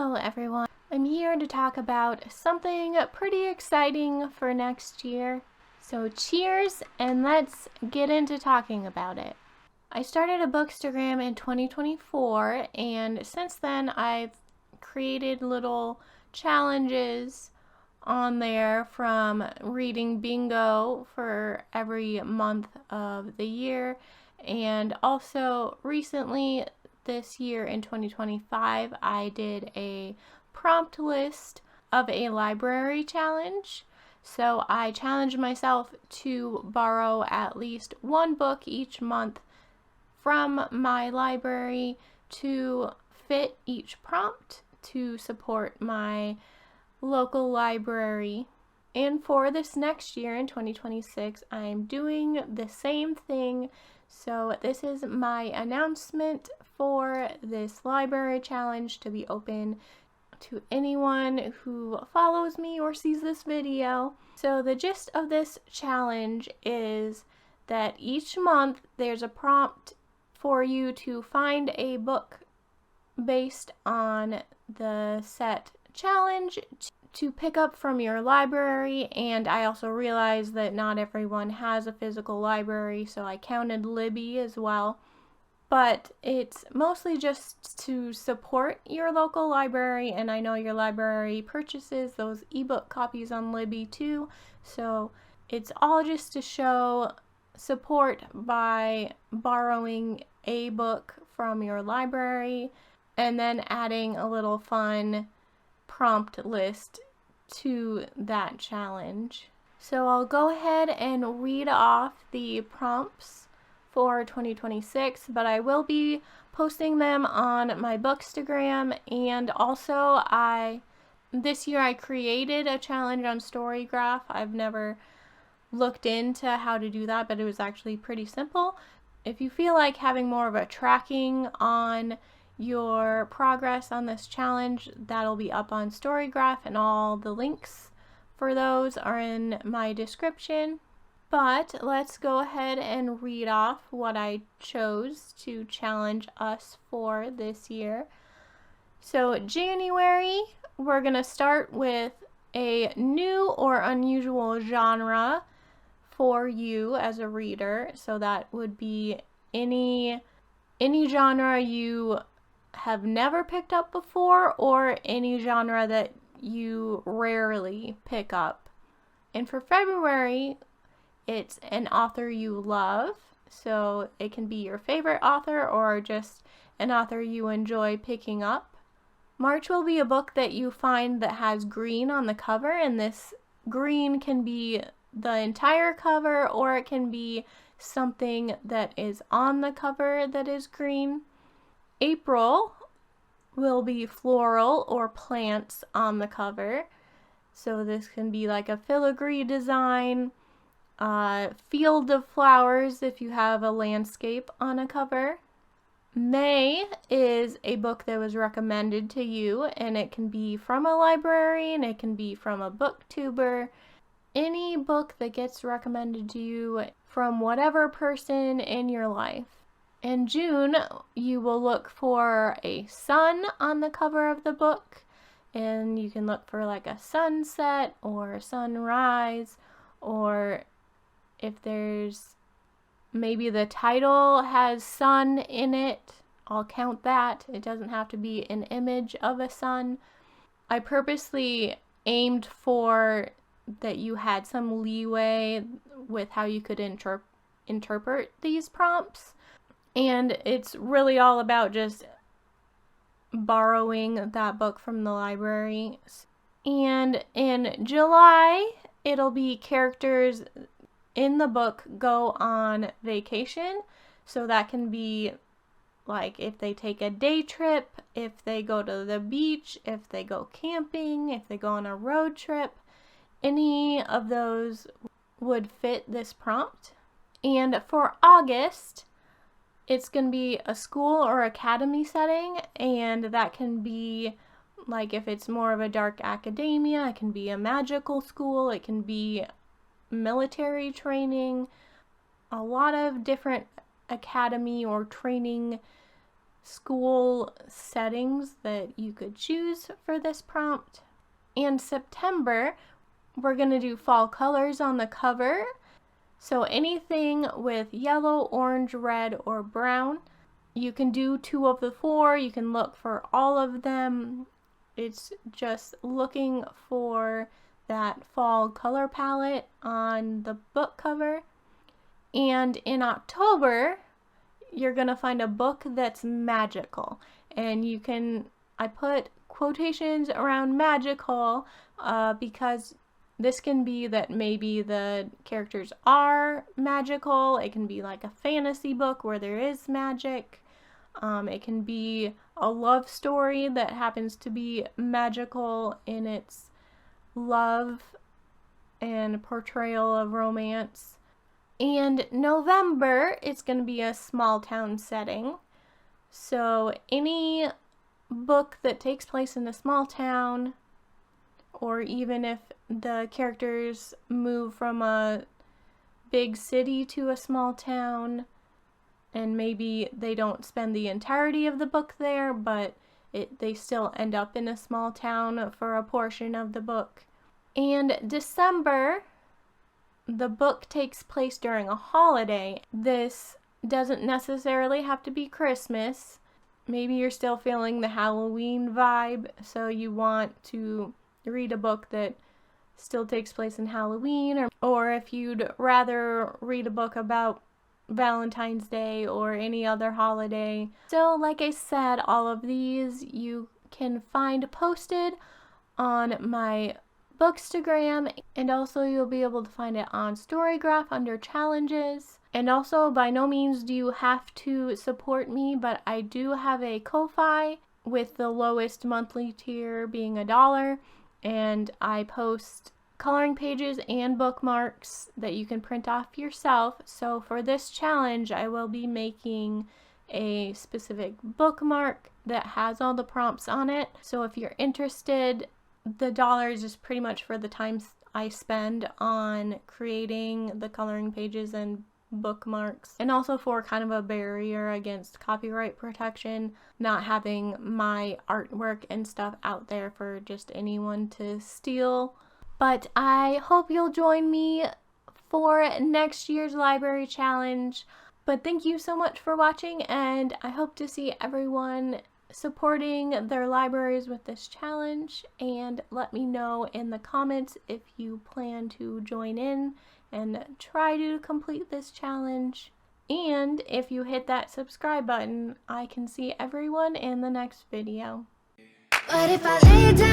Hello everyone, I'm here to talk about something pretty exciting for next year. So cheers and let's get into talking about it. I started a Bookstagram in 2024 and since then I've created little challenges on there, from reading bingo for every month of the year, and also recently this year in 2025 I did a prompt list of a library challenge. So I challenged myself to borrow at least one book each month from my library to fit each prompt to support my local library. And for this next year in 2026, I'm doing the same thing. So this is my announcement for this library challenge to be open to anyone who follows me or sees this video. So the gist of this challenge is that each month there's a prompt for you to find a book based on the set challenge to pick up from your library. And I also realized that not everyone has a physical library, so I counted Libby as well. But it's mostly just to support your local library, and I know your library purchases those ebook copies on Libby too, so it's all just to show support by borrowing a book from your library and then adding a little fun prompt list to that challenge. So I'll go ahead and read off the prompts for 2026, but I will be posting them on my Bookstagram, and also this year I created a challenge on Storygraph. I've never looked into how to do that, but it was actually pretty simple. If you feel like having more of a tracking on your progress on this challenge, that'll be up on Storygraph, and all the links for those are in my description. But let's go ahead and read off what I chose to challenge us for this year. So January, we're going to start with a new or unusual genre for you as a reader. So that would be any genre you have never picked up before, or any genre that you rarely pick up. And for February, it's an author you love, so it can be your favorite author or just an author you enjoy picking up. March will be a book that you find that has green on the cover, and this green can be the entire cover, or it can be something that is on the cover that is green. April will be floral or plants on the cover. So this can be like a filigree design, field of flowers if you have a landscape on a cover. May is a book that was recommended to you, and it can be from a library and it can be from a booktuber. Any book that gets recommended to you from whatever person in your life. In June, you will look for a sun on the cover of the book, and you can look for like a sunset or a sunrise, or if there's maybe the title has sun in it, I'll count that. It doesn't have to be an image of a sun. I purposely aimed for that you had some leeway with how you could interpret these prompts. And it's really all about just borrowing that book from the library. And in July, it'll be characters in the book go on vacation. So that can be like if they take a day trip, if they go to the beach, if they go camping, if they go on a road trip. Any of those would fit this prompt. And for August, it's going to be a school or academy setting, and that can be like if it's more of a dark academia, it can be a magical school, it can be military training, a lot of different academy or training school settings that you could choose for this prompt. And September, we're going to do fall colors on the cover. So anything with yellow, orange, red, or brown. You can do 2 of the 4. You can look for all of them. It's just looking for that fall color palette on the book cover. And in October, you're going to find a book that's magical. And you can, I put quotations around magical because this can be that maybe the characters are magical. It can be like a fantasy book where there is magic. It can be a love story that happens to be magical in its love and portrayal of romance. And November, it's going to be a small town setting. So any book that takes place in a small town, or even if the characters move from a big city to a small town, and maybe they don't spend the entirety of the book there, but they still end up in a small town for a portion of the book. And December, the book takes place during a holiday. This doesn't necessarily have to be Christmas. Maybe you're still feeling the Halloween vibe, so you want to read a book that still takes place in Halloween, or if you'd rather read a book about Valentine's Day or any other holiday. So like I said, all of these you can find posted on my Bookstagram, and also you'll be able to find it on Storygraph under challenges. And also, by no means do you have to support me, but I do have a Ko-Fi with the lowest monthly tier being $1, and I post coloring pages and bookmarks that you can print off yourself. So for this challenge, I will be making a specific bookmark that has all the prompts on it. So if you're interested, the $1 is just pretty much for the time I spend on creating the coloring pages and bookmarks, and also for kind of a barrier against copyright protection, not having my artwork and stuff out there for just anyone to steal. But I hope you'll join me for next year's library challenge. But thank you so much for watching, and I hope to see everyone supporting their libraries with this challenge. And let me know in the comments if you plan to join in and try to complete this challenge. And if you hit that subscribe button, I can see everyone in the next video. But if I lay down